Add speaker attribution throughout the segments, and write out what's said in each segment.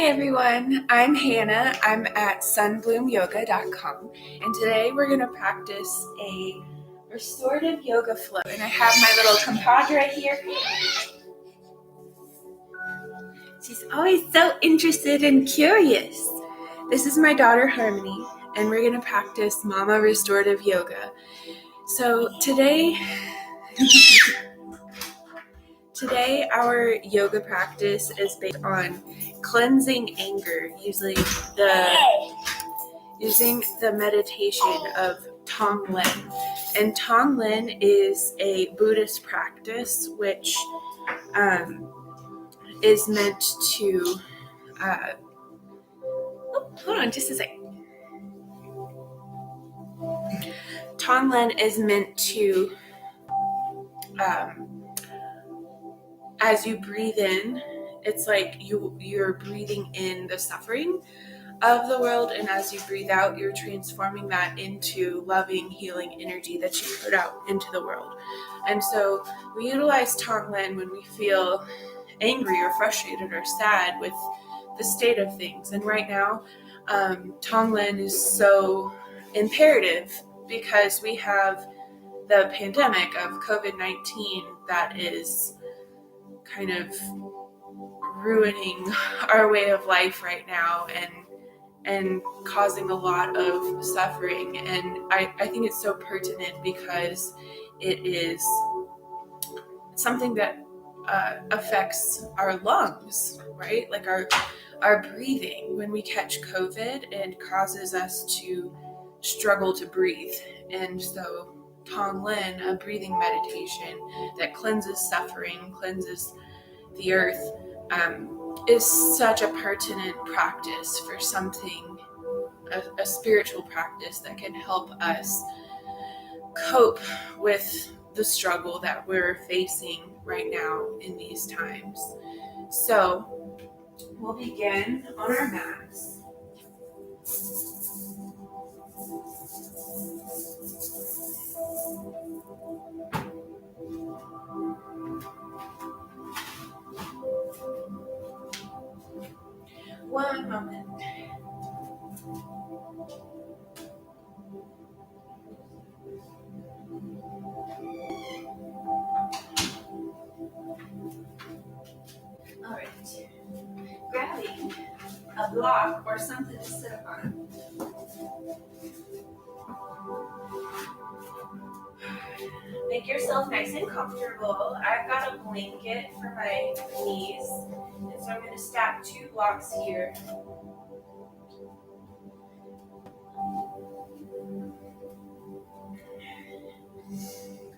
Speaker 1: Hi everyone, I'm Hannah. I'm at sunbloomyoga.com and today we're going to practice a restorative yoga flow. And I have my little compadre here. She's always so interested and curious. This is my daughter Harmony and we're going to practice Mama Restorative Yoga. So today our yoga practice is based on cleansing anger using the meditation of Tonglen. And Tonglen is a Buddhist practice which is meant to hold on just a second. Tonglen is meant to as you breathe in, it's like you're breathing in the suffering of the world, and as you breathe out, you're transforming that into loving, healing energy that you put out into the world. And so we utilize Tonglen when we feel angry or frustrated or sad with the state of things. And right now, Tonglen is so imperative because we have the pandemic of COVID-19 that is kind of ruining our way of life right now and causing a lot of suffering. And I think it's so pertinent because it is something that affects our lungs, right? Like our breathing. When we catch COVID, it causes us to struggle to breathe. And so Tonglen, a breathing meditation that cleanses suffering, cleanses the earth, is such a pertinent practice for something, a spiritual practice that can help us cope with the struggle that we're facing right now in these times. So we'll begin on our mats. One moment. All right. Grabbing a block or something to sit on. Make yourself nice and comfortable. I've got a blanket for my knees, and so I'm going to stack 2 blocks here.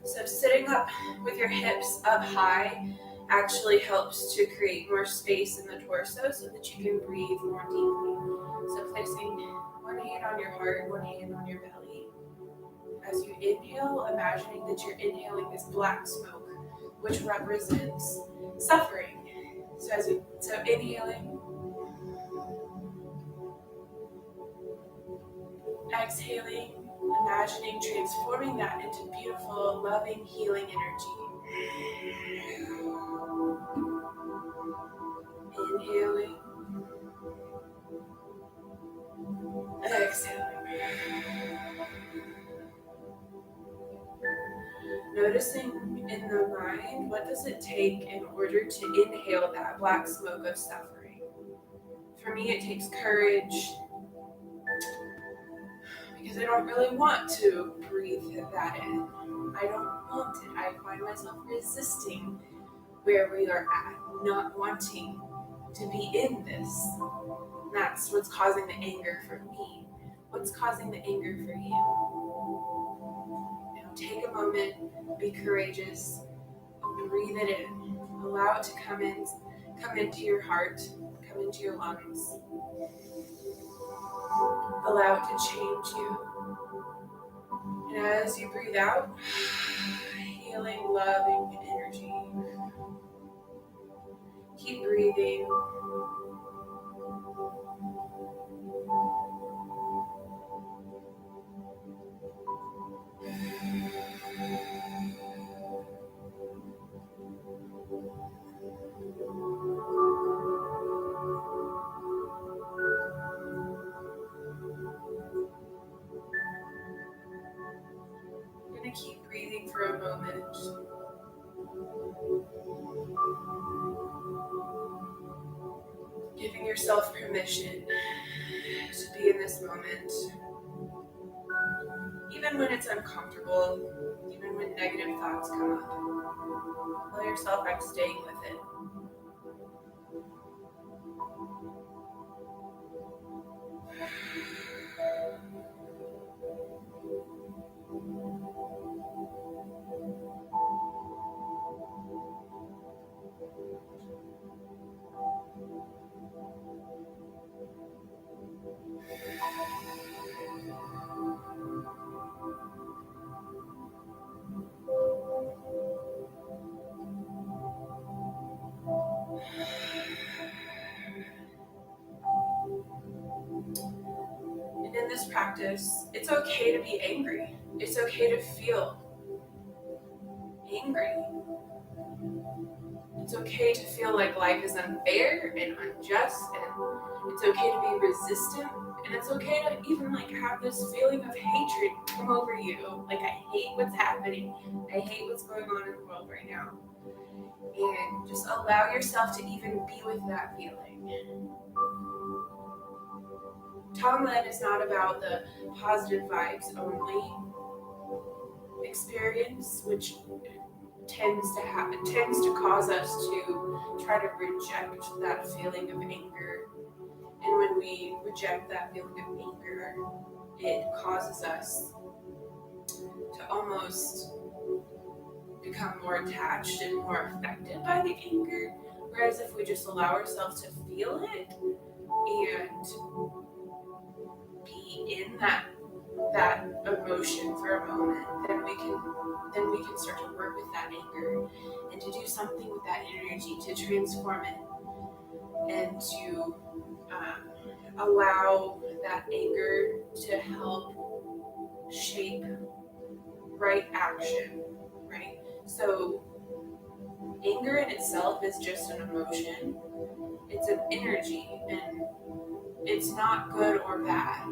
Speaker 1: So sitting up with your hips up high actually helps to create more space in the torso so that you can breathe more deeply. So placing one hand on your heart, one hand on your belly. As you inhale, imagining that you're inhaling this black smoke, which represents suffering. So inhaling, exhaling, imagining transforming that into beautiful, loving, healing energy. Inhaling, exhaling. Noticing in the mind, what does it take in order to inhale that black smoke of suffering? For me, it takes courage, because I don't really want to breathe that in. I don't want it. I find myself resisting where we are at, not wanting to be in this. That's what's causing the anger for me. What's causing the anger for you? Now take a moment, be courageous, breathe it in. Allow it to come into your heart, come into your lungs. Allow it to change you. And as you breathe out, healing, loving energy. Keep breathing. keep breathing for a moment. Giving yourself permission to be in this moment. Even when it's uncomfortable, even when negative thoughts come up, tell yourself I'm staying with it. And in this practice, it's okay to be angry. It's okay to feel angry. It's okay to feel like life is unfair and unjust, and it's okay to be resistant, and it's okay to even have this feeling of hatred come over you. Like, I hate what's happening. I hate what's going on in the world right now. And just allow yourself to even be with that feeling. Tonglen is not about the positive vibes only experience, which tends to cause us to try to reject that feeling of anger. And when we reject that feeling of anger, it causes us to almost become more attached and more affected by the anger. Whereas if we just allow ourselves to feel it and be in that emotion for a moment, then we can start to work with that anger and to do something with that energy to transform it and to allow that anger to help shape right action, right? So anger in itself is just an emotion. It's an energy, and it's not good or bad.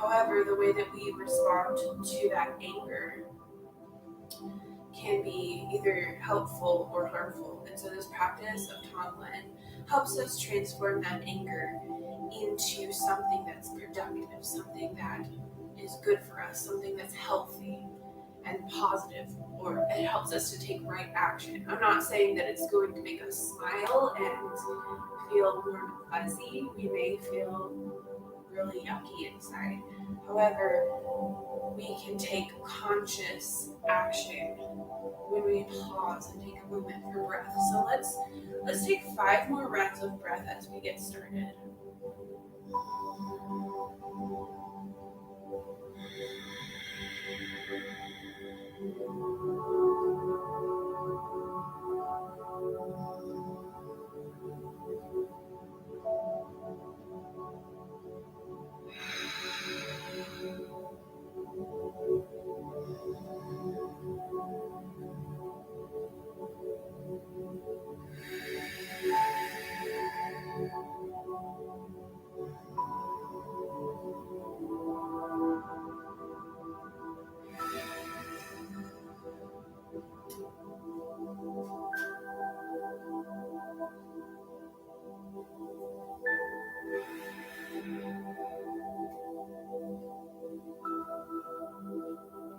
Speaker 1: However, the way that we respond to that anger can be either helpful or harmful. And so this practice of Tonglen helps us transform that anger into something that's productive, something that is good for us, something that's healthy and positive, or it helps us to take right action. I'm not saying that it's going to make us smile and feel warm and fuzzy. We may feel really yucky inside. However, we can take conscious action when we pause and take a moment for breath. So let's take 5 more rounds of breath as we get started.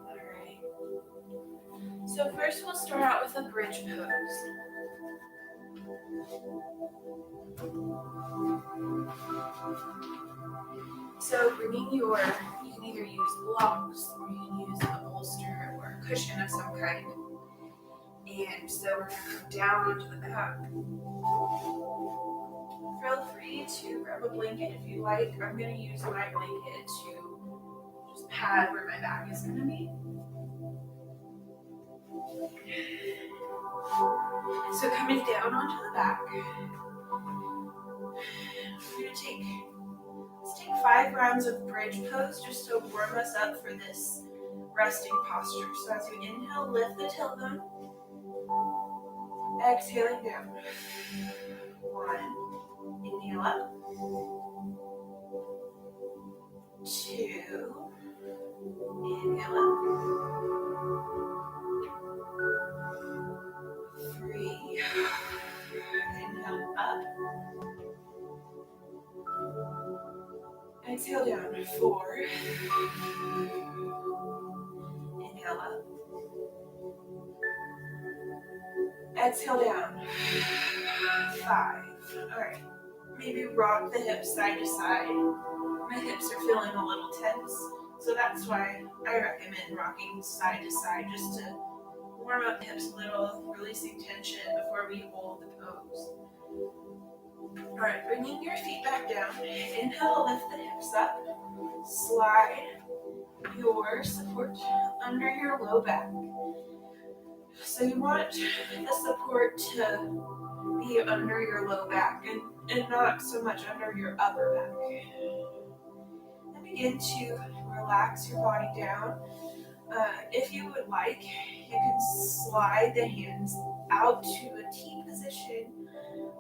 Speaker 1: Alright. So first we'll start out with a bridge pose. So you can either use blocks, or you can use a bolster or a cushion of some kind. And so we're going to come down onto the back. Feel free to grab a blanket if you like. I'm going to use my blanket to just pad where my back is going to be. So coming down onto the back, let's take 5 rounds of bridge pose just to warm us up for this resting posture. So as you inhale, lift the tailbone. Exhaling down. 1, inhale up. 2, inhale up. Exhale down. 4. Inhale up. Exhale down. 5. All right. Maybe rock the hips side to side. My hips are feeling a little tense, so that's why I recommend rocking side to side just to warm up the hips a little, releasing tension before we hold the pose. All right, bringing your feet back down. Inhale, lift the hips up. Slide your support under your low back. So you want the support to be under your low back and not so much under your upper back. And begin to relax your body down. If you would like, you can slide the hands out to a T position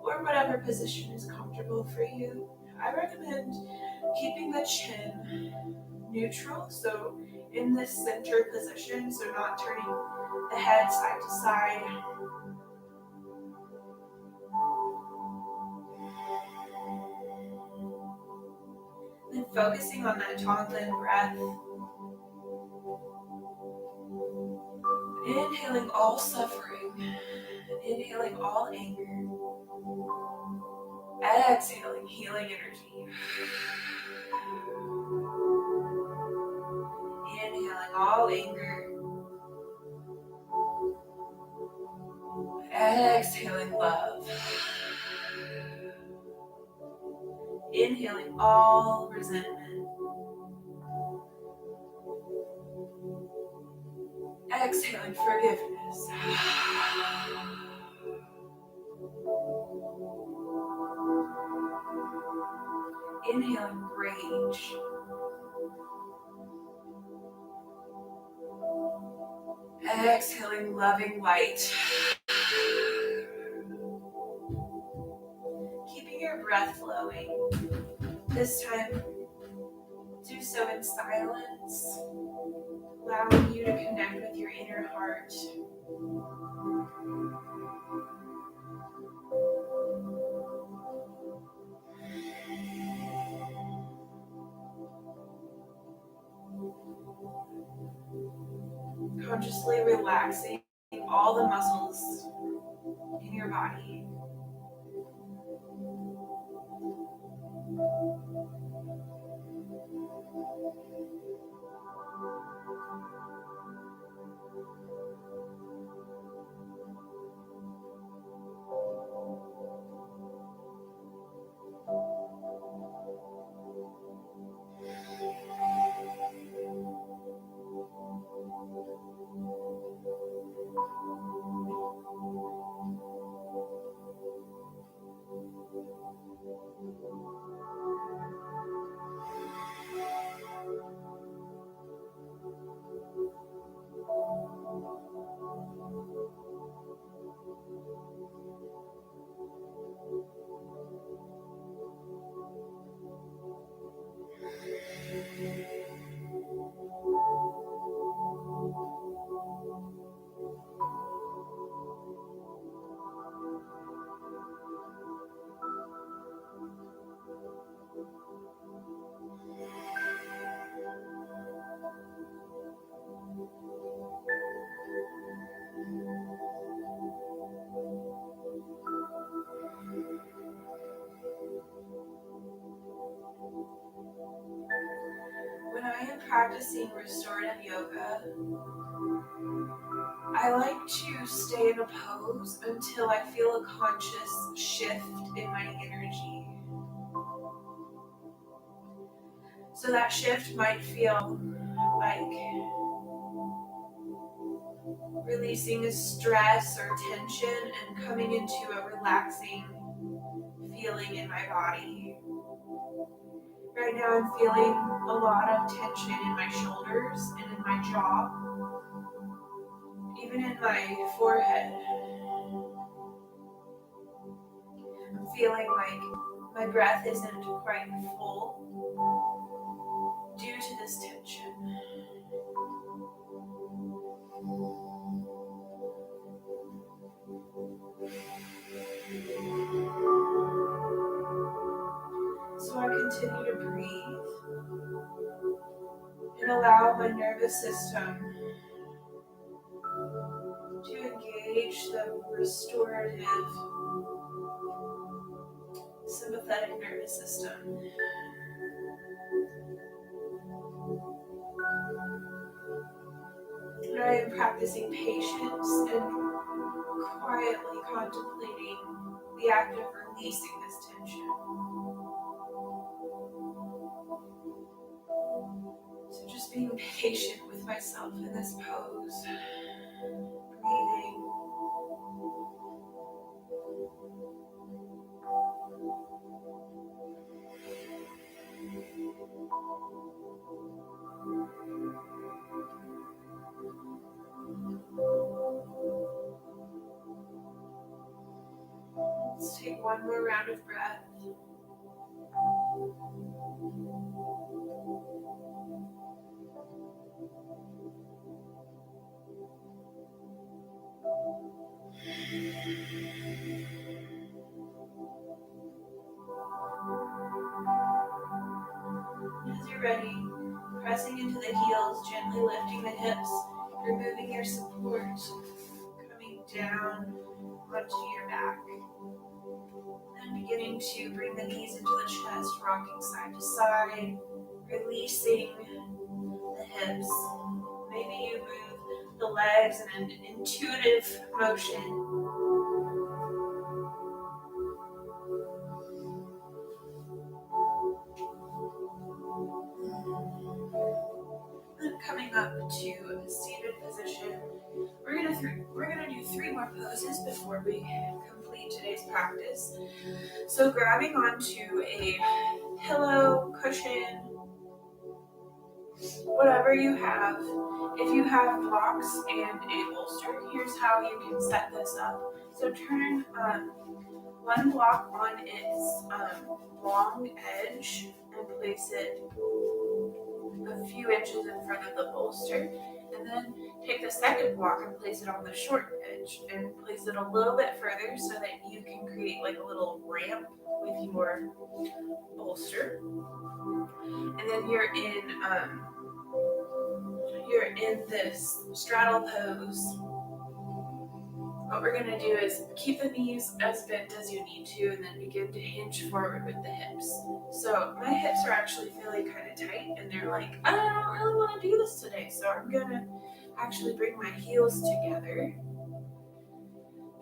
Speaker 1: or whatever position is comfortable for you. I recommend keeping the chin neutral, so in this center position, so not turning the head side to side. And focusing on that Tonglen breath. Inhaling all suffering. Inhaling all anger. Exhaling healing energy. Inhaling all anger. Exhaling love. Inhaling all resentment. Exhaling forgiveness. Inhaling rage. Exhaling loving light. Keeping your breath flowing. This time, do so in silence, allowing you to connect with your inner heart. Consciously relaxing all the muscles in your body. When I am practicing restorative yoga, I like to stay in a pose until I feel a conscious shift in my energy. So that shift might feel like releasing a stress or tension and coming into a relaxing feeling in my body. Right now I'm feeling a lot of tension in my shoulders and in my jaw, even in my forehead. I'm feeling like my breath isn't quite full due to this tension. So I continue to breathe. allow my nervous system to engage the restorative sympathetic nervous system. And I am practicing patience and quietly contemplating the act of releasing this tension. So just being patient with myself in this pose, breathing. Let's take one more round of breath. As you're ready, pressing into the heels, gently lifting the hips, removing your support, coming down onto your back. And beginning to bring the knees into the chest, rocking side to side, releasing the hips. Maybe you move the legs in an intuitive motion. And coming up to a seated position. We're gonna do 3 more poses before we complete today's practice. So grabbing onto a pillow, cushion, whatever you have. If you have blocks and a bolster, here's how you can set this up. So turn one block on its long edge and place it a few inches in front of the bolster, and then take the second block and place it on the short edge and place it a little bit further so that you can create like a little ramp with your bolster. And then you're in this straddle pose. What we're going to do is keep the knees as bent as you need to and then begin to hinge forward with the hips. So my hips are actually feeling kind of tight and they're like, I don't really want to do this today. So I'm going to actually bring my heels together.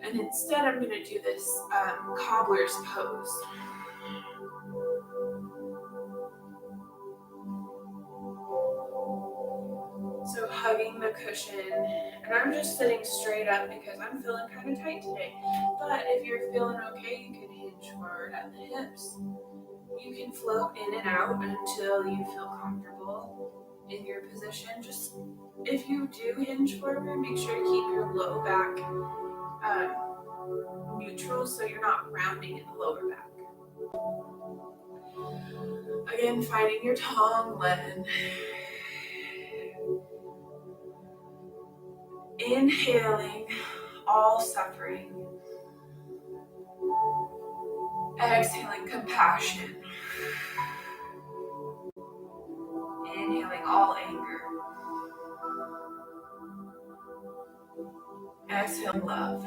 Speaker 1: And instead I'm going to do this cobbler's pose. So hugging the cushion, and I'm just sitting straight up because I'm feeling kind of tight today. But if you're feeling okay, you can hinge forward at the hips. You can float in and out until you feel comfortable in your position. Just if you do hinge forward, make sure to keep your low back neutral so you're not rounding in the lower back. Again, finding your tonglen. Inhaling all suffering. Exhaling compassion. Inhaling all anger. Exhale love.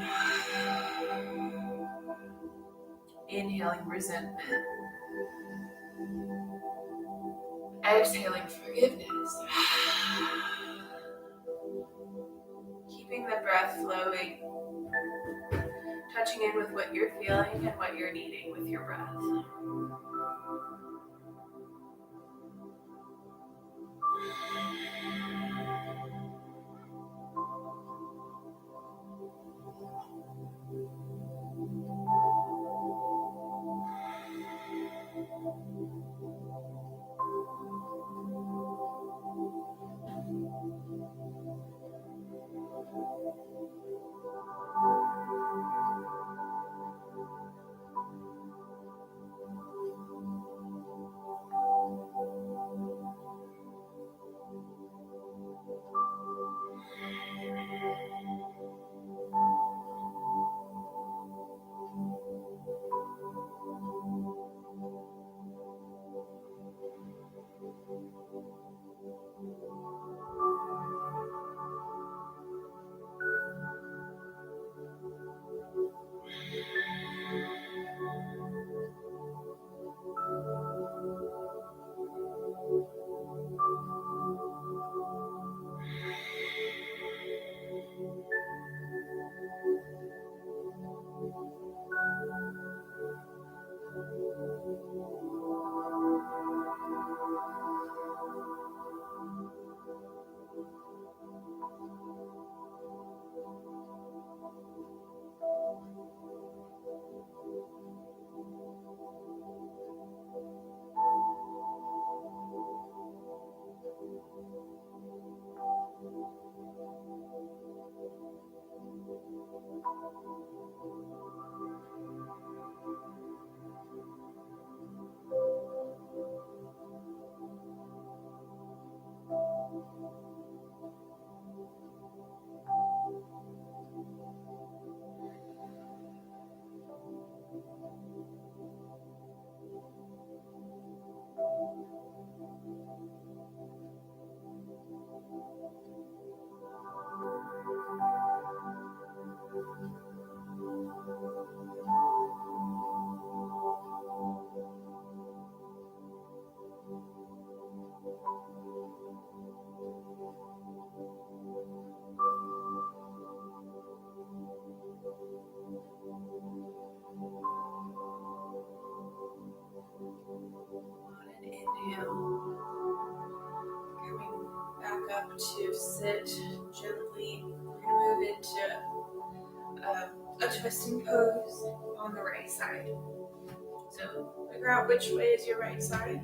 Speaker 1: Inhaling resentment. Exhaling forgiveness. Keeping the breath flowing. Touching in with what you're feeling and what you're needing with your breath. to sit gently. We're going to move into a twisting pose on the right side. So figure out which way is your right side.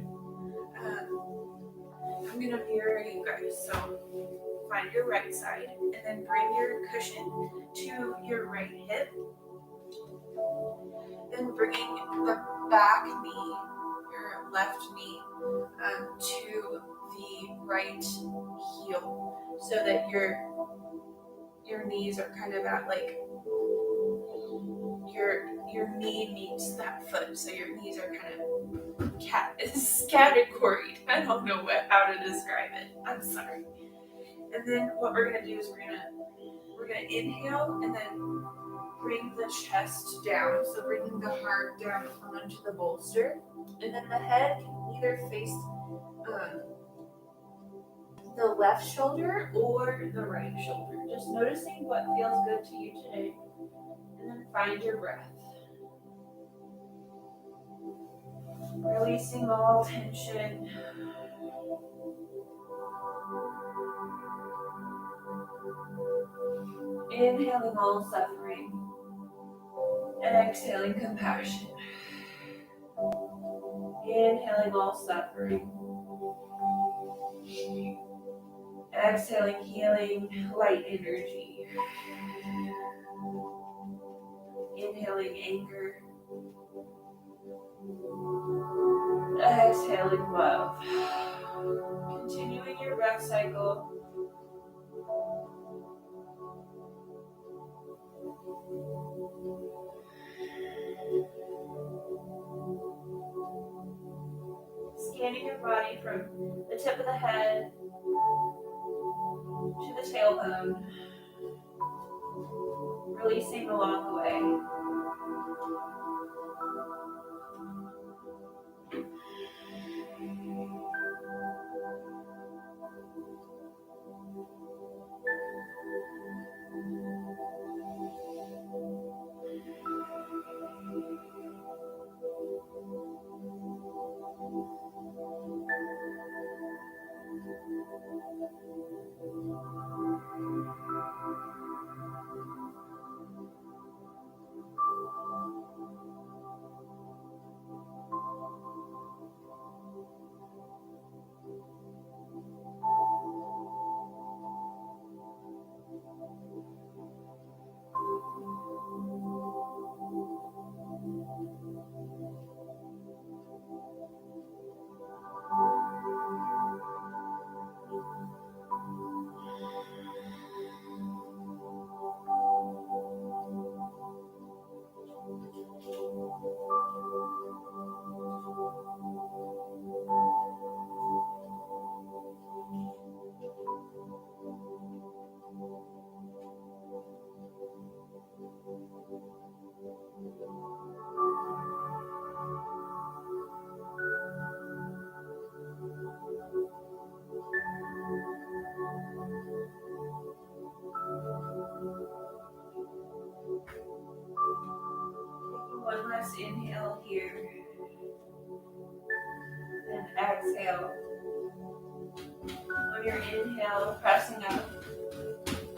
Speaker 1: I'm going to mirror you guys. So find your right side and then bring your cushion to your right hip. Then bringing the back knee, your left knee, to the right heel, so that your knees are kind of at like your knee meets that foot, so your knees are kind of categorized. I don't know how to describe it. I'm sorry. And then what we're gonna do is we're gonna inhale and then bring the chest down. So bringing the heart down onto the bolster, and then the head can either face the left shoulder or the right shoulder. Just noticing what feels good to you today, and then find your breath. Releasing all tension. Inhaling all suffering. Exhaling compassion. Inhaling all suffering. Exhaling healing, light energy. Inhaling anger. Exhaling love. Continuing your breath cycle. Scanning your body from the tip of the head to the tailbone, releasing along the way. One last inhale here, and exhale. On your inhale, pressing up,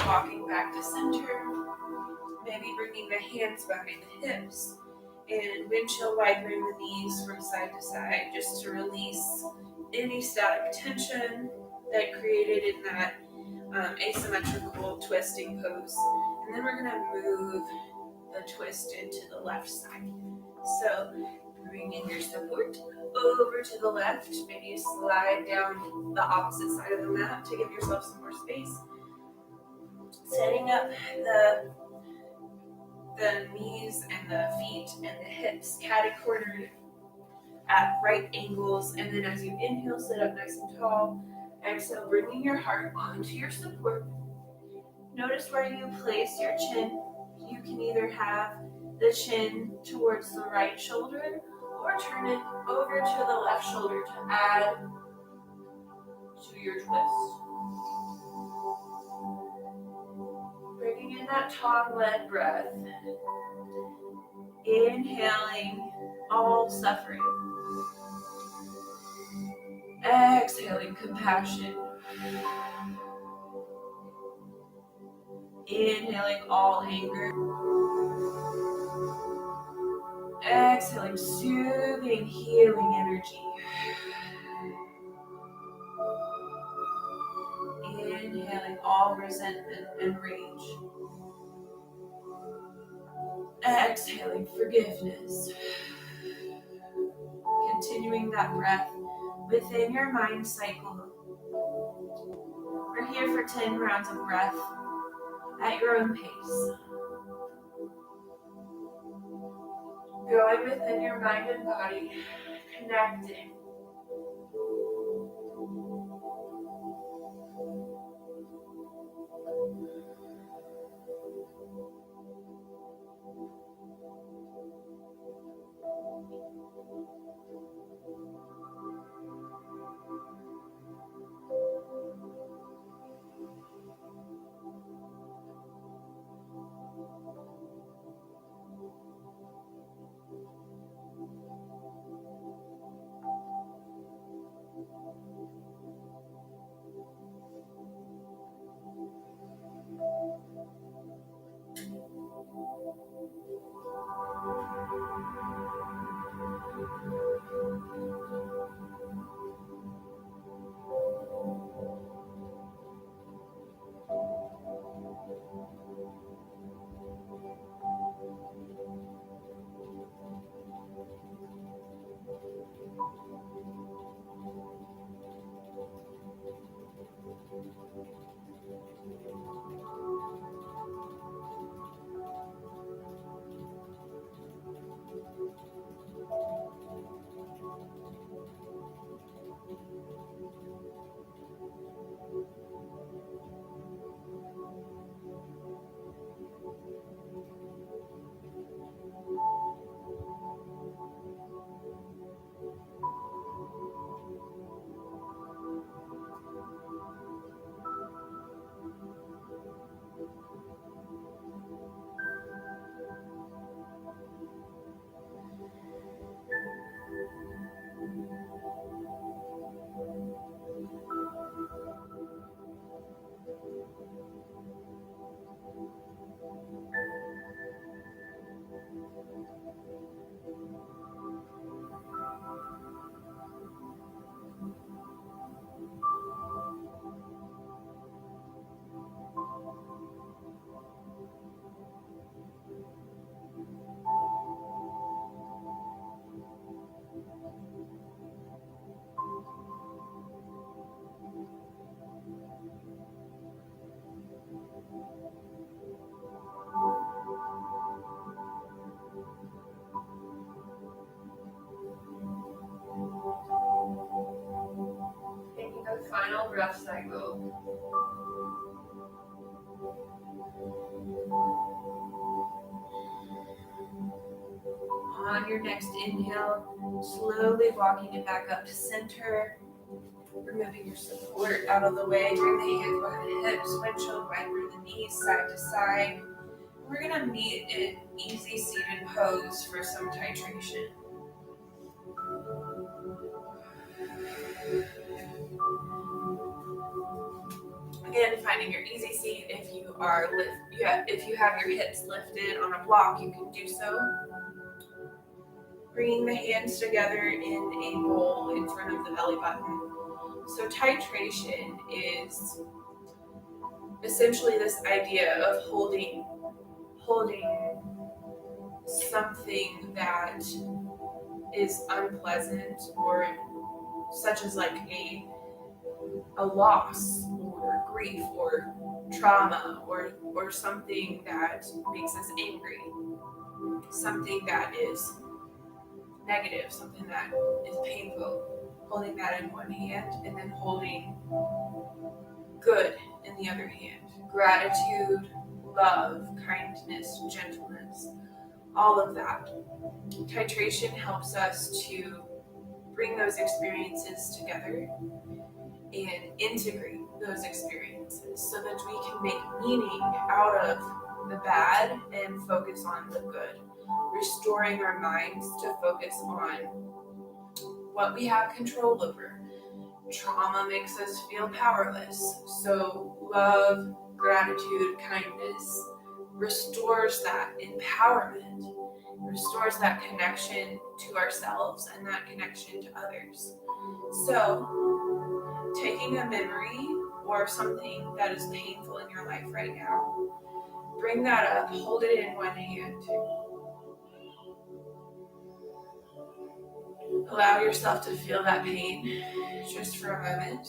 Speaker 1: walking back to center, maybe bringing the hands behind the hips, and windshield wipering the knees from side to side, just to release any static tension that created in that asymmetrical twisting pose. And then we're going to move the twist into the left side. So bringing your support over to the left, maybe you slide down the opposite side of the mat to give yourself some more space. Setting up the knees and the feet and the hips catty-cornered at right angles, and then as you inhale, sit up nice and tall. Exhale, bringing your heart onto your support. Notice where you place your chin. You can either have the chin towards the right shoulder or turn it over to the left shoulder to add to your twist. Bringing in that tongue-led breath. Inhaling all suffering. Exhaling compassion. Inhaling all anger. Exhaling soothing, healing energy. Inhaling all resentment and rage. Exhaling forgiveness. Continuing that breath within your mind cycle. We're here for 10 rounds of breath at your own pace. Going within your mind and body, connecting. Taking the final breath cycle. On your next inhale, slowly walking it back up to center. Removing your support out of the way. Bring the hands behind the hips, windshield wiper the knees side to side. We're going to meet in easy seated pose for some titration. Again, finding your easy seat. If you have your hips lifted on a block, you can do so. Bringing the hands together in a bowl in front of the belly button. So titration is essentially this idea of holding something that is unpleasant, or such as like a loss or grief or trauma or something that makes us angry, something that is negative, something that is painful. Holding that in one hand and then holding good in the other hand. Gratitude, love, kindness, gentleness, all of that. Titration helps us to bring those experiences together and integrate those experiences so that we can make meaning out of the bad and focus on the good. Restoring our minds to focus on what we have control over. Trauma makes us feel powerless. So love, gratitude, kindness, restores that empowerment, restores that connection to ourselves and that connection to others. So, taking a memory or something that is painful in your life right now, bring that up, hold it in one hand. Allow yourself to feel that pain just for a moment.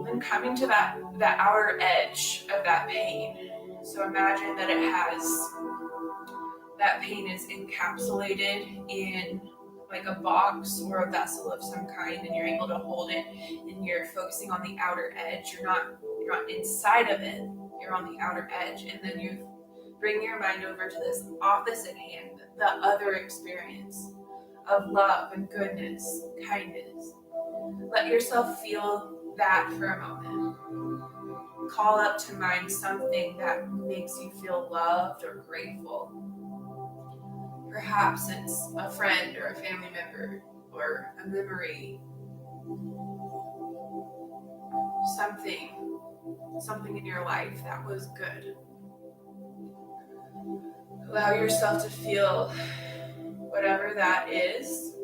Speaker 1: And coming to that outer edge of that pain. So imagine that that pain is encapsulated in like a box or a vessel of some kind, and you're able to hold it, and you're focusing on the outer edge. You're not inside of it, you're on the outer edge. And then you bring your mind over to this opposite hand, the other experience of love and goodness, kindness. Let yourself feel that for a moment. Call up to mind something that makes you feel loved or grateful. Perhaps it's a friend or a family member or a memory. Something in your life that was good. Allow yourself to feel whatever that is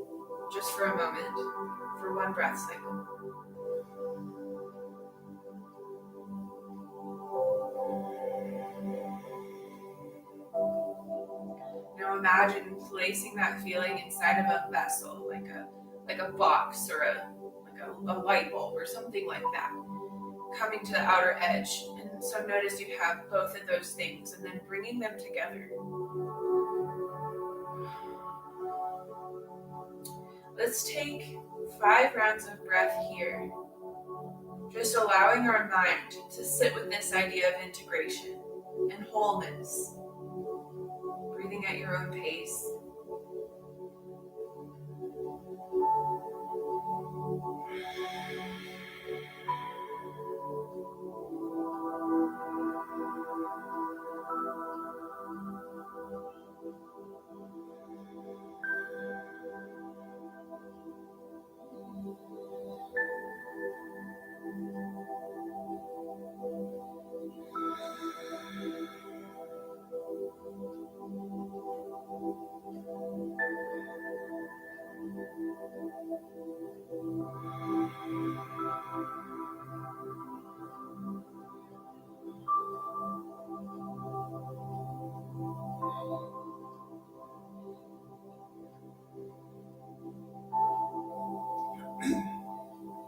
Speaker 1: just for a moment, for one breath cycle. Now imagine placing that feeling inside of a vessel, like a box or a light bulb or something like that, coming to the outer edge. And so notice you have both of those things, and then bringing them together. Let's take 5 rounds of breath here, just allowing our mind to sit with this idea of integration and wholeness, breathing at your own pace.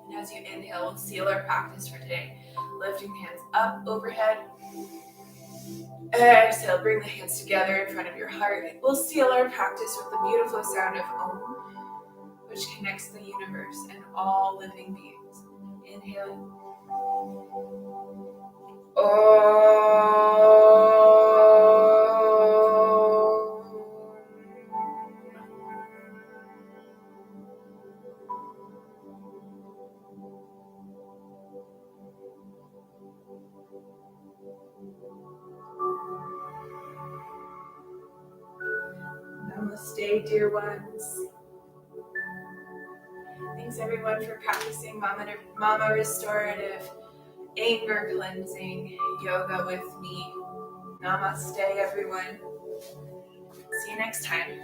Speaker 1: And as you inhale, we'll seal our practice for today. Lifting the hands up overhead. Exhale, bring the hands together in front of your heart. We'll seal our practice with the beautiful sound of Om, which connects the universe and all living beings. Inhaling. Namaste, dear ones. Thanks everyone for practicing Mama Restorative anger cleansing yoga with me. Namaste, everyone. See you next time.